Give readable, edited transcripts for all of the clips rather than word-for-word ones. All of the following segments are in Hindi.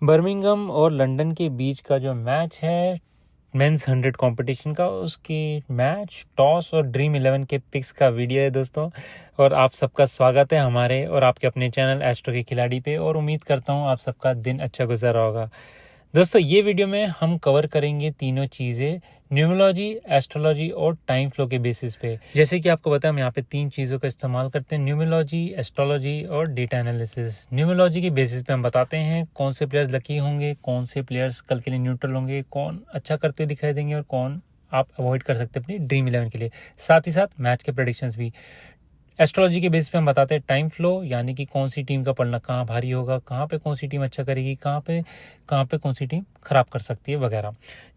बर्मिंघम और लंदन के बीच का जो मैच है मेंस 100 कंपटीशन का, उसकी मैच टॉस और ड्रीम 11 के पिक्स का वीडियो है दोस्तों। और आप सबका स्वागत है हमारे और आपके अपने चैनल एस्ट्रो के खिलाड़ी पे, और उम्मीद करता हूँ आप सबका दिन अच्छा गुजर रहा होगा। दोस्तों ये वीडियो में हम कवर करेंगे तीनों चीज़ें, न्यूमरोलॉजी, एस्ट्रोलॉजी और टाइम फ्लो के बेसिस पे। जैसे कि आपको पता है हम यहाँ पे तीन चीज़ों का इस्तेमाल करते हैं, न्यूमरोलॉजी, एस्ट्रोलॉजी और डेटा एनालिसिस। न्यूमरोलॉजी के बेसिस पे हम बताते हैं कौन से प्लेयर्स लकी होंगे, कौन से प्लेयर्स कल के लिए न्यूट्रल होंगे, कौन अच्छा करते दिखाई देंगे और कौन आप अवॉइड कर सकते हैं अपनी ड्रीम 11 के लिए। साथ ही साथ मैच के प्रेडिक्शंस भी। एस्ट्रोलॉजी के बेस पे हम बताते हैं टाइम फ्लो, यानी कि कौन सी टीम का पलड़ा कहाँ भारी होगा, कहाँ पे कौन सी टीम अच्छा करेगी, कहाँ पे कौन सी टीम खराब कर सकती है वगैरह,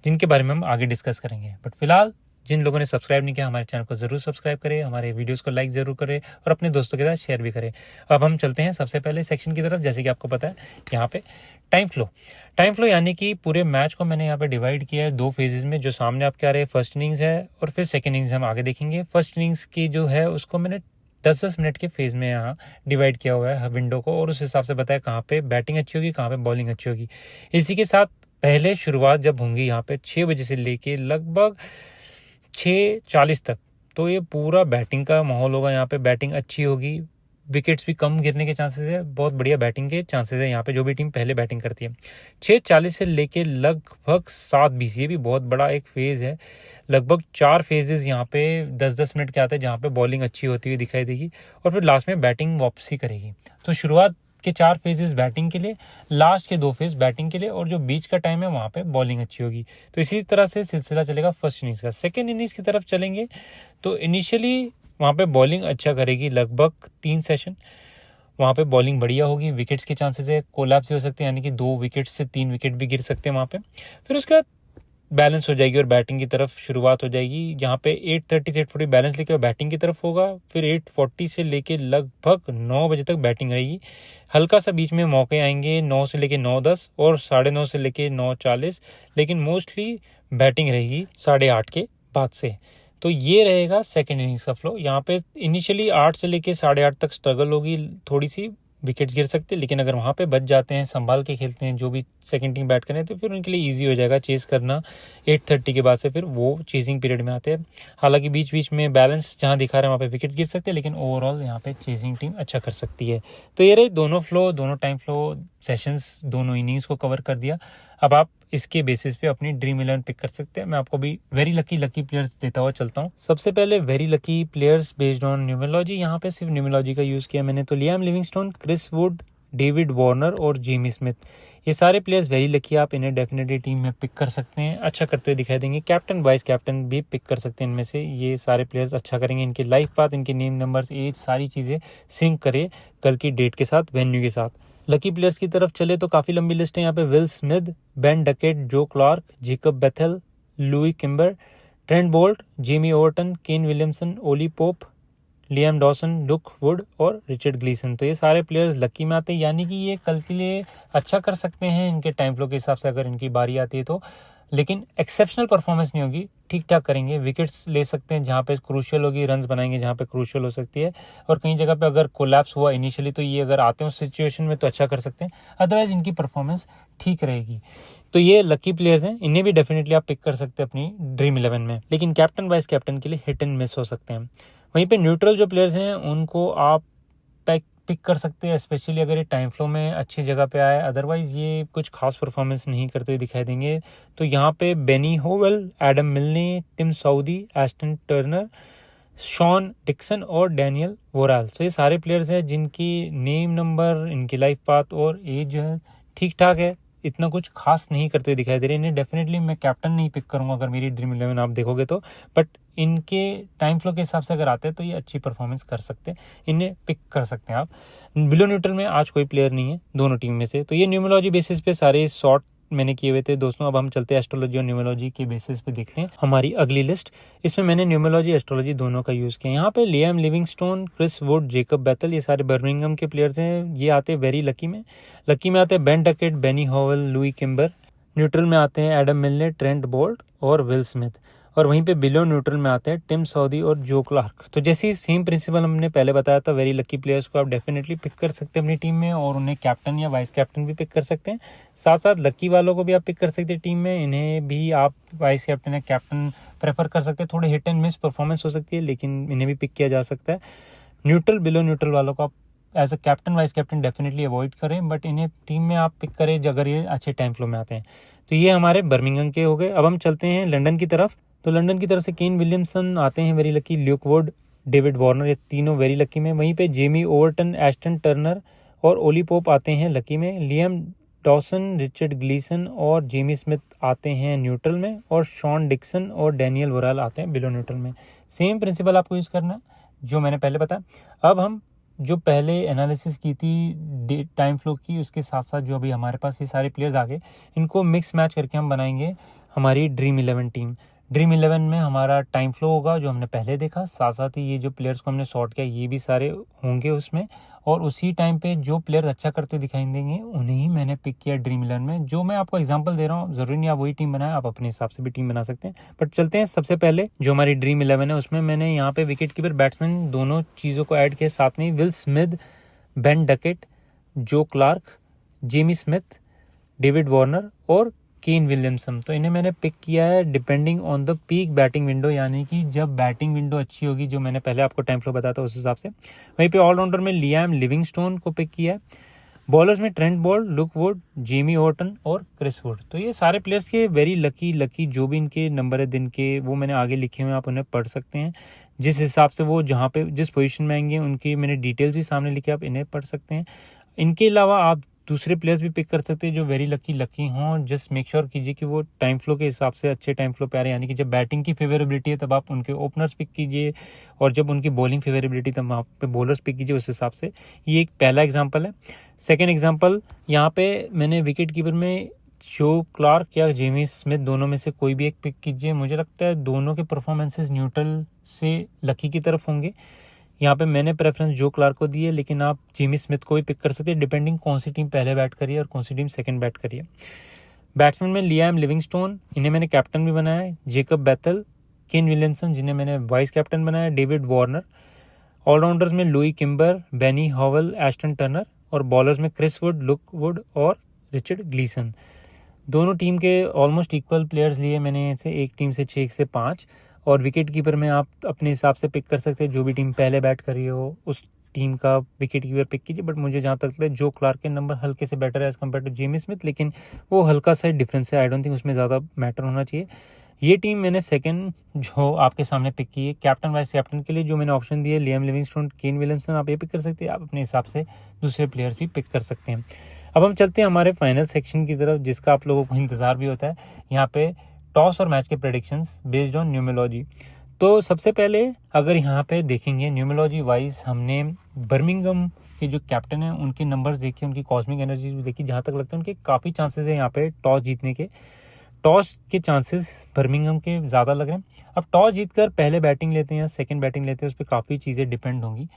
जिनके बारे में हम आगे डिस्कस करेंगे। बट फिलहाल जिन लोगों ने सब्सक्राइब नहीं किया हमारे चैनल को जरूर सब्सक्राइब करें, हमारे वीडियोस को लाइक जरूर करें और अपने दोस्तों के साथ शेयर भी करें। अब हम चलते हैं सबसे पहले सेक्शन की तरफ। जैसे कि आपको पता है यहाँ पे टाइम फ्लो यानी कि पूरे मैच को मैंने यहाँ पे डिवाइड किया है दो फेजेस में। जो सामने आपके आ रहे हैं फर्स्ट इनिंग्स है और फिर सेकेंड इनिंग्स हम आगे देखेंगे। फर्स्ट इनिंग्स की जो है उसको मैंने 10-10 मिनट के फेज में यहाँ डिवाइड किया हुआ है विंडो को, और उस हिसाब से बताया कहाँ पे बैटिंग अच्छी होगी, कहाँ पे बॉलिंग अच्छी होगी। इसी के साथ पहले शुरुआत जब होंगी यहाँ पे 6 बजे से लेके लगभग 6:40 तक, तो ये पूरा बैटिंग का माहौल होगा। यहाँ पे बैटिंग अच्छी होगी, विकेट्स भी कम गिरने के चांसेस है, बहुत बढ़िया बैटिंग के चांसेस है यहाँ पे जो भी टीम पहले बैटिंग करती है। 6:40 से लेके लगभग 7:20, ये भी बहुत बड़ा एक फेज है। लगभग 4 फेजेस यहाँ पे 10-10 मिनट के आते हैं जहाँ पे बॉलिंग अच्छी होती हुई दिखाई देगी और फिर लास्ट में बैटिंग वापसी करेगी। तो शुरुआत के 4 फेजेस बैटिंग के लिए, लास्ट के 2 फेज बैटिंग के लिए, और जो बीच का टाइम है वहाँ पे बॉलिंग अच्छी होगी। तो इसी तरह से सिलसिला चलेगा फर्स्ट इनिंग्स का। सेकेंड इनिंग्स की तरफ चलेंगे तो इनिशियली वहाँ पे बॉलिंग अच्छा करेगी, लगभग 3 सेशन वहाँ पे बॉलिंग बढ़िया होगी। विकेट्स के चांसेस है, कोलैप्स भी हो सकते हैं, यानी कि 2 विकेट से 3 विकेट भी गिर सकते हैं वहाँ पे। फिर उसके बाद बैलेंस हो जाएगी और बैटिंग की तरफ शुरुआत हो जाएगी। जहाँ पे 8:30 से 8:40 बैलेंस लेके बैटिंग की तरफ होगा। फिर 8:40 से लेके लगभग 9 बजे तक बैटिंग रहेगी। हल्का सा बीच में मौके आएंगे 9 से लेके 9:10 और 9:30 से लेके 9:40, लेकिन मोस्टली बैटिंग रहेगी 8:30 के बाद से। तो ये रहेगा सेकेंड इनिंग्स का फ्लो। यहाँ पे इनिशियली 8 से लेके 8:30 तक स्ट्रगल होगी, थोड़ी सी विकेट्स गिर सकते हैं, लेकिन अगर वहाँ पे बच जाते हैं, संभाल के खेलते हैं जो भी सेकंड टीम बैट करें, तो फिर उनके लिए इजी हो जाएगा चेस करना। 8:30 के बाद से फिर वो चेजिंग पीरियड में आते हैं। हालांकि बीच बीच में बैलेंस जहाँ दिखा रहे हैं वहाँ पे विकेट्स गिर सकते हैं, लेकिन ओवरऑल यहाँ पे चेजिंग टीम अच्छा कर सकती है। तो ये रहे दोनों फ्लो, दोनों टाइम फ्लो सेशंस, दोनों इनिंग्स को कवर कर दिया। अब आप इसके बेसिस पे अपनी ड्रीम 11 पिक कर सकते हैं। मैं आपको भी वेरी लकी प्लेयर्स देता हुआ चलता हूँ। सबसे पहले very lucky players based on numerology. यहाँ पे सिर्फ न्यूमरोलॉजी का यूज़ किया मैंने। तो Liam Livingstone, Chris Wood, David Warner और जेमी स्मिथ, ये सारे प्लेयर्स वेरी लकी। आप इन्हें डेफिनेटली टीम में पिक कर सकते हैं, अच्छा करते दिखाई देंगे। कैप्टन वाइस कैप्टन भी पिक कर सकते हैं इनमें से। ये सारे प्लेयर्स अच्छा करेंगे। इनके लाइफ पाथ, इनके नेम नंबर्स, एज, सारी चीज़ें सिंक करे कल की डेट के साथ, वेन्यू के साथ। लकी प्लेयर्स की तरफ चले तो काफ़ी लंबी लिस्ट है यहाँ पे। Will Smith, Ben Duckett, Joe Clarke, Jacob Bethell, Louis Kimber, Trent Boult, Jamie Overton, Kane Williamson, Ollie Pope, Liam Dawson, Luke Wood और रिचर्ड ग्लीसन। तो ये सारे प्लेयर्स लकी में आते हैं, यानी कि ये कल के लिए अच्छा कर सकते हैं इनके टाइम फ्लो के हिसाब से अगर इनकी बारी आती है तो। लेकिन एक्सेप्शनल परफॉर्मेंस नहीं होगी, ठीक ठाक करेंगे। विकेट्स ले सकते हैं जहाँ पे क्रूशियल होगी, रन्स बनाएंगे जहाँ पे क्रूशियल हो सकती है, और कहीं जगह पे अगर कोलैप्स हुआ इनिशियली तो ये अगर आते हैं उस सिचुएशन में तो अच्छा कर सकते हैं, अदरवाइज इनकी परफॉर्मेंस ठीक रहेगी। तो ये लकी प्लेयर्स हैं, इन्हें भी डेफिनेटली आप पिक कर सकते हैं अपनी ड्रीम 11 में। लेकिन कैप्टन वाइस कैप्टन के लिए हिट एंड मिस हो सकते हैं। वहीं पे न्यूट्रल जो प्लेयर्स हैं उनको आप पिक कर सकते हैं, स्पेशली अगर ये टाइम फ्लो में अच्छी जगह पे आए। अदरवाइज ये कुछ खास परफॉर्मेंस नहीं करते दिखाई देंगे। तो यहाँ पे Benny Howell, Adam Milne, Tim Southee, Aston Turner, Shaun Dixon और डैनियल वोराल। तो ये सारे प्लेयर्स हैं जिनकी नेम नंबर, इनकी लाइफ पाथ और एज जो है ठीक ठाक है, इतना कुछ खास नहीं करते दिखाई दे रहे। इन्हें डेफिनेटली मैं कैप्टन नहीं पिक करूंगा अगर मेरी ड्रीम 11 आप देखोगे तो, बट इनके टाइम फ्लो के हिसाब से अगर आते हैं तो ये अच्छी परफॉर्मेंस कर सकते हैं, इन्हें पिक कर सकते हैं आप। बिलो न्यूट्रल में आज कोई प्लेयर नहीं है दोनों टीम में से। तो ये न्यूमरोलॉजी बेसिस पे सारे शॉर्ट मैंने किए हुए थे दोस्तों। अब हम चलते हैं एस्ट्रोलॉजी और न्यूमरोलॉजी के बेसिस पे देखते हैं हमारी अगली लिस्ट। इसमें मैंने न्यूमरोलॉजी एस्ट्रोलॉजी दोनों का यूज़ किया। यहाँ पे Liam Livingstone, Chris Wood, Jacob Bethell, ये सारे बर्मिंघम के प्लेयर्स हैं। ये आते हैं वेरी लकी में। लकी में आते हैं Ben Duckett, Benny Howell, Louis Kimber. Neutral में आते हैं एडम मिलने, ट्रेंट बोल्ट और विल स्मिथ। और वहीं पे बिलो न्यूट्रल में आते हैं टिम सऊदी और जो क्लार्क। तो जैसे ही सेम प्रिंसिपल हमने पहले बताया था, वेरी लकी प्लेयर्स को आप डेफिनेटली पिक कर सकते हैं अपनी टीम में, और उन्हें कैप्टन या वाइस कैप्टन भी पिक कर सकते हैं। साथ साथ लकी वालों को भी आप पिक कर सकते हैं टीम में, इन्हें भी आप वाइस कैप्टन या कैप्टन प्रेफर कर सकते हैं। थोड़े हिट एंड मिस परफॉर्मेंस हो सकती है, लेकिन इन्हें भी पिक किया जा सकता है। न्यूट्रल बिलो न्यूट्रल वालों को आप as a captain vice captain definitely avoid करें, बट इन्हें टीम में आप पिक करें अगर ये अच्छे टाइम फ्लो में आते हैं। तो ये हमारे बर्मिंघम के हो गए। अब हम चलते हैं लंदन की तरफ। तो लंदन की तरफ से केन विलियमसन आते हैं very lucky, Luke Wood, David Warner, ये तीनों वेरी लकी में। वहीं पे जेमी ओवरटन, एस्टन टर्नर और ओली पोप आते हैं लकी में। लियम डॉसन, रिचर्ड ग्लीसन और जेमी स्मिथ आते हैं न्यूट्रल में, और शॉन डिक्सन और डैनियल वोराल आते हैं बिलो न्यूट्रल में। सेम प्रिंसिपल आपको यूज़ करना है जो मैंने पहले बताया। अब हम जो पहले एनालिसिस की थी टाइम फ्लो की, उसके साथ साथ जो अभी हमारे पास ये सारे प्लेयर्स आ गए, इनको मिक्स मैच करके हम बनाएंगे हमारी ड्रीम 11 टीम। ड्रीम 11 में हमारा टाइम फ्लो होगा जो हमने पहले देखा, साथ साथ ही ये जो प्लेयर्स को हमने सॉर्ट किया ये भी सारे होंगे उसमें, और उसी टाइम पे जो प्लेयर्स अच्छा करते दिखाई देंगे उन्हें ही मैंने पिक किया ड्रीम 11 में। जो मैं आपको एग्जांपल दे रहा हूँ, ज़रूरी नहीं आप वही टीम बनाएं, आप अपने हिसाब से भी टीम बना सकते हैं। बट चलते हैं, सबसे पहले जो हमारी ड्रीम 11 है उसमें मैंने यहाँ पे विकेट कीपर, बैट्समैन दोनों चीज़ों को ऐड किया, साथ में Will Smith, Ben Duckett, Joe Clarke, Jamie Smith, David Warner और केन विलियमसन। तो इन्हें मैंने पिक किया है depending on the peak batting window, यानी कि जब बैटिंग विंडो अच्छी होगी, जो मैंने पहले आपको टाइम फ्लो बताया था उस हिसाब से। वहीं पे ऑलराउंडर में लियाम लिविंगस्टोन को पिक किया है। बॉलर्स में Trent Boult, look would, Jamie Overton और क्रिस वुड। तो ये सारे प्लेयर्स के वेरी लकी जो भी इनके नंबर है दिन के, वो मैंने आगे लिखे हुए हैं, आप उन्हें पढ़ सकते हैं। जिस हिसाब से वो जहाँ पे जिस पोजीशन में आएंगे उनकी मैंने डिटेल्स भी सामने लिखे, आप इन्हें पढ़ सकते हैं। इनके अलावा आप दूसरे प्लेयर्स भी पिक कर सकते हैं जो वेरी लकी हों। जस्ट मेक श्योर कीजिए कि वो टाइम फ्लो के हिसाब से अच्छे टाइम फ्लो पे आ रहे हैं, यानी कि जब बैटिंग की फेवरेबिलिटी है तब आप उनके ओपनर्स पिक कीजिए, और जब उनकी बॉलिंग फेवरेबिलिटी तब आप पे बॉलर्स पिक कीजिए उस हिसाब से। ये एक पहला एग्जाम्पल है। सेकेंड एग्जाम्पल, यहाँ पे मैंने विकेट कीपर में जो क्लार्क या जेमी स्मिथ दोनों में से कोई भी एक पिक कीजिए। मुझे लगता है दोनों के परफॉर्मेंसेस न्यूट्रल से लकी की तरफ होंगे। यहाँ पे मैंने प्रेफरेंस जो क्लार्क को दी है, लेकिन आप जेमी स्मिथ को भी पिक कर सकते हैं डिपेंडिंग कौन सी टीम पहले बैट करी है और कौन सी टीम सेकंड बैट करी है। बैट्समैन में लियाम लिविंगस्टोन, इन्हें मैंने कैप्टन भी बनाया है। जेकब बेथल, केन विलियमसन जिन्हें मैंने वाइस कैप्टन बनाया, डेविड वार्नर। ऑलराउंडर्स में Louis Kimber, Benny Howell, Aston Turner, और बॉलर्स में क्रिस वुड, लुक वुड और रिचर्ड ग्लीसन। दोनों टीम के ऑलमोस्ट इक्वल प्लेयर्स लिए मैंने से एक टीम से 6 से 5, और विकेट कीपर में आप अपने हिसाब से पिक कर सकते हैं। जो भी टीम पहले बैट कर रही हो उस टीम का विकेट कीपर पिक कीजिए। बट मुझे जहाँ तक लगता है जो क्लार्क के नंबर हल्के से बेटर है as compare to Jamie Smith, लेकिन वो हल्का सा डिफरेंस है, आई डोंट थिंक उसमें ज़्यादा मैटर होना चाहिए। ये टीम मैंने सेकंड जो आपके सामने पिक की है कैप्टन वाइस कैप्टन के लिए, जो मैंने ऑप्शन दिए लियाम लिविंगस्टोन, केन विलियमसन, आप ये पिक कर सकते हैं। आप अपने हिसाब से दूसरे प्लेयर्स भी पिक कर सकते हैं। अब हम चलते हैं हमारे फाइनल सेक्शन की तरफ, जिसका आप लोगों को इंतजार भी होता है। यहाँ पे टॉस और मैच के प्रेडिक्शंस बेस्ड ऑन न्यूमेरोलॉजी। तो सबसे पहले अगर यहाँ पे देखेंगे न्यूमेरोलॉजी वाइज, हमने बर्मिंघम के जो कैप्टन हैं उनके नंबर्स देखे, उनकी कॉस्मिक एनर्जी भी देखी। जहाँ तक लगता है उनके काफ़ी चांसेस है यहाँ पे टॉस जीतने के। टॉस के चांसेस बर्मिंघम के ज़्यादा लग रहे हैं। अब टॉस जीतकर पहले बैटिंग लेते हैं या सेकंड बैटिंग लेते हैं, उस पर काफ़ी चीज़ें डिपेंड होंगी।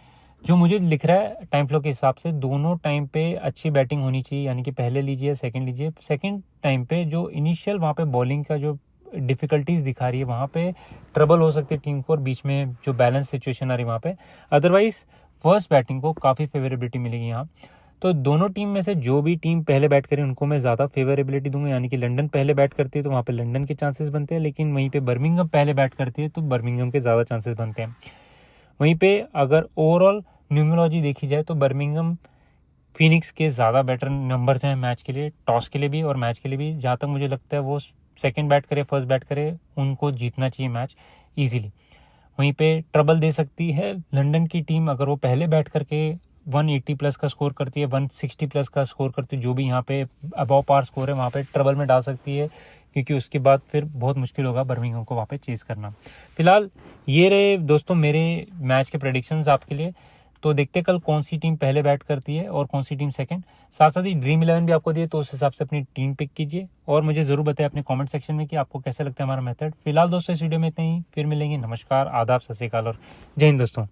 जो मुझे लिख रहा है टाइम फ्लो के हिसाब से, दोनों टाइम पे अच्छी बैटिंग होनी चाहिए, यानी कि पहले लीजिए या सेकंड लीजिए। सेकंड टाइम पे जो इनिशियल वहाँ पे बॉलिंग का जो डिफ़िकल्टीज दिखा रही है, वहाँ पे ट्रबल हो सकती है टीम को, और बीच में जो बैलेंस सिचुएशन आ रही है वहाँ पे। अदरवाइज फर्स्ट बैटिंग को काफ़ी फेवरेबिलिटी मिलेगी यहाँ। तो दोनों टीम में से जो भी टीम पहले बैट करे उनको मैं ज़्यादा फेवरेबिलिटी दूंगा, यानी कि लंदन पहले बैट करती है तो वहाँ पे लंदन के चांसेस बनते हैं, लेकिन वहीं पे बर्मिंघम पहले बैट करती है तो बर्मिंघम के ज़्यादा चांसेस बनते हैं। वहीं पे अगर ओवरऑल न्यूमेरोलॉजी देखी जाए तो बर्मिंघम फिनिक्स के ज़्यादा बेटर नंबर्स हैं मैच के लिए, टॉस के लिए भी और मैच के लिए भी। जहाँ तक मुझे लगता है वो सेकंड बैट करे फर्स्ट बैट करे, उनको जीतना चाहिए मैच ईजिली। वहीं पे ट्रबल दे सकती है लंदन की टीम अगर वो पहले बैट करके 180 प्लस का स्कोर करती है, 160 प्लस का स्कोर करती है, जो भी यहाँ पे अबव पार स्कोर है वहाँ पे ट्रबल में डाल सकती है, क्योंकि उसके बाद फिर बहुत मुश्किल होगा बर्मिंघम को वहाँ पे चेस करना। फिलहाल ये रहे दोस्तों मेरे मैच के प्रेडिक्शंस आपके लिए। तो देखते कल कौन सी टीम पहले बैट करती है और कौन सी टीम सेकंड। साथ साथ ही ड्रीम 11 भी आपको दिए, तो उस हिसाब से अपनी टीम पिक कीजिए और मुझे ज़रूर बताएं अपने कमेंट सेक्शन में कि आपको कैसा लगता है हमारा मेथड। फिलहाल दोस्तों इस वीडियो में इतना ही, फिर मिलेंगे। नमस्कार, आदाब, सत श्री अकाल और जय हिंद दोस्तों।